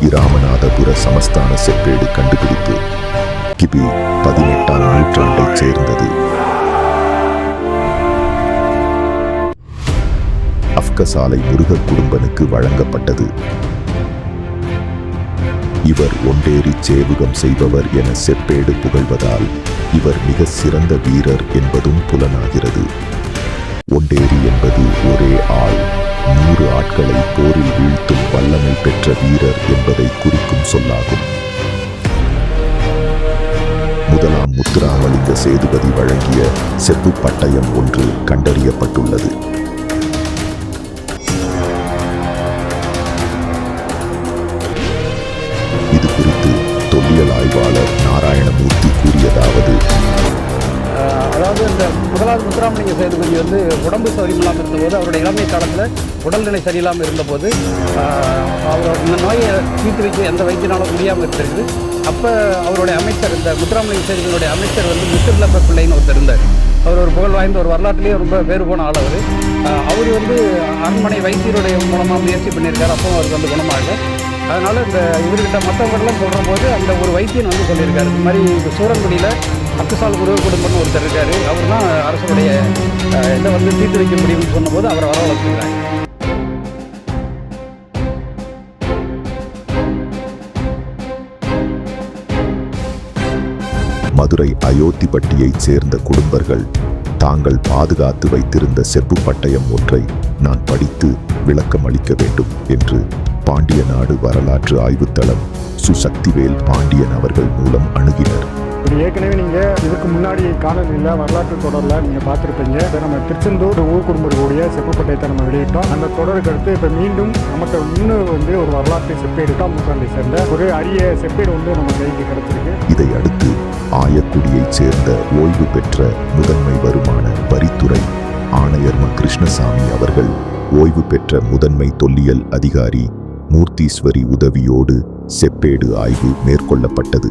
ஸ்ரீராமநாதபுர சமஸ்தான செப்பேடு கண்டுபிடிப்பு கிபி 18ஆம் நூற்றாண்டைச் சேர்ந்தது. அஃகசாலை முருகக் குடும்பனுக்கு வழங்கப்பட்டது. இவர் ஒண்டேரி சேவுகம் செய்பவர் என செப்பேடு புகழ்வதால் இவர் மிக சிறந்த வீரர் என்பதும் புலனாகிறது. ஒண்டேரி என்பது ஒரே ஆள் 100 ஆட்களை போரில் வீழ்த்தும் வல்லமை பெற்ற வீரர் என்பதை குறிக்கும் சொல்லாகும். முதலாம் முத்துராமலிங்க சேதுபதி வழங்கிய செப்பு பட்டயம் ஒன்று கண்டறியப்பட்டுள்ளது. இது குறித்து தொல்லியல் ஆய்வாளர் நாராயணமூர்த்தி கூறியதாவது: அதாவது இந்த முதலாவது முத்துராமலிங்க சேதுபதி உடம்பு சௌரியமில்லாமல் இருந்தபோது, அவருடைய இளமை காலத்தில் உடல்நிலை சரியில்லாமல் இருந்தபோது, அவர் இந்த நோயை தீர்த்து வைக்க எந்த வைத்தியனாலும் முடியாமல் இருந்திருக்குது. அப்போ அவருடைய அமைச்சர், இந்த முத்துராமலிங்க சேதுபதியுடைய அமைச்சர் முத்துர்லப்ப பிள்ளைன்னு ஒருத்தர் இருந்தார். அவர் ஒரு புகழ் வாய்ந்த ஒரு வரலாற்றிலேயே ரொம்ப பேர் போன ஆள். அவர் அரண்மனை வைத்தியருடைய மூலமாக முயற்சி பண்ணியிருக்காரு. அப்போ அவருக்கு குணமாக. அதனால் இந்த இவர்கிட்ட மற்றவர்கள்லாம் சொல்கிற போது அந்த ஒரு வைத்தியன் சொல்லியிருக்காரு, இந்த மாதிரி சூரங்குடியில் அஃகசால் முருகக் குடும்பம்னு ஒருத்தர் இருக்காரு, அவர் தான் அரசருடைய இதை தீர்த்து வைக்க முடியும்னு சொன்னபோது அவரை வரவழைச்சிருக்காங்க. மதுரை அயோத்திப்பட்டியைச் சேர்ந்த குடும்பர்கள் தாங்கள் பாதுகாத்து வைத்திருந்த செப்பு பட்டயம் ஒன்றை நான் படித்து விளக்கம் அளிக்க வேண்டும் என்று பாண்டிய நாடு வரலாற்று ஆய்வுத்தளம் சுசக்திவேல் பாண்டியன் அவர்கள் மூலம் அணுகினர். ஏற்கனவே நீங்கள் இதுக்கு முன்னாடி காணொலியில் வரலாற்று தொடரில் நீங்கள் பார்த்துருப்பீங்க. நம்ம திருச்செந்தூர் ஊர் குடும்பங்களுடைய செப்பு பட்டயத்தை நம்ம வெளியிட்டோம். அந்த தொடருக்கு அடுத்து இப்போ மீண்டும் நமக்கு இன்னும் ஒரு வரலாற்று செப்பேடு 8ஆம் நூற்றாண்டை சேர்ந்த ஒரு அரிய செப்பேடு நம்ம கைக்கு கிடைச்சிருக்கு. இதை அடுத்து ஆயக்குடியைச் சேர்ந்த ஓய்வு பெற்ற முதன்மை வருமான வரித்துறை ஆணையர் கிருஷ்ணசாமி அவர்கள் ஓய்வு பெற்ற முதன்மை தொல்லியல் அதிகாரி மூர்த்தீஸ்வரி உதவியோடு செப்பேடு ஆய்வு மேற்கொள்ளப்பட்டது.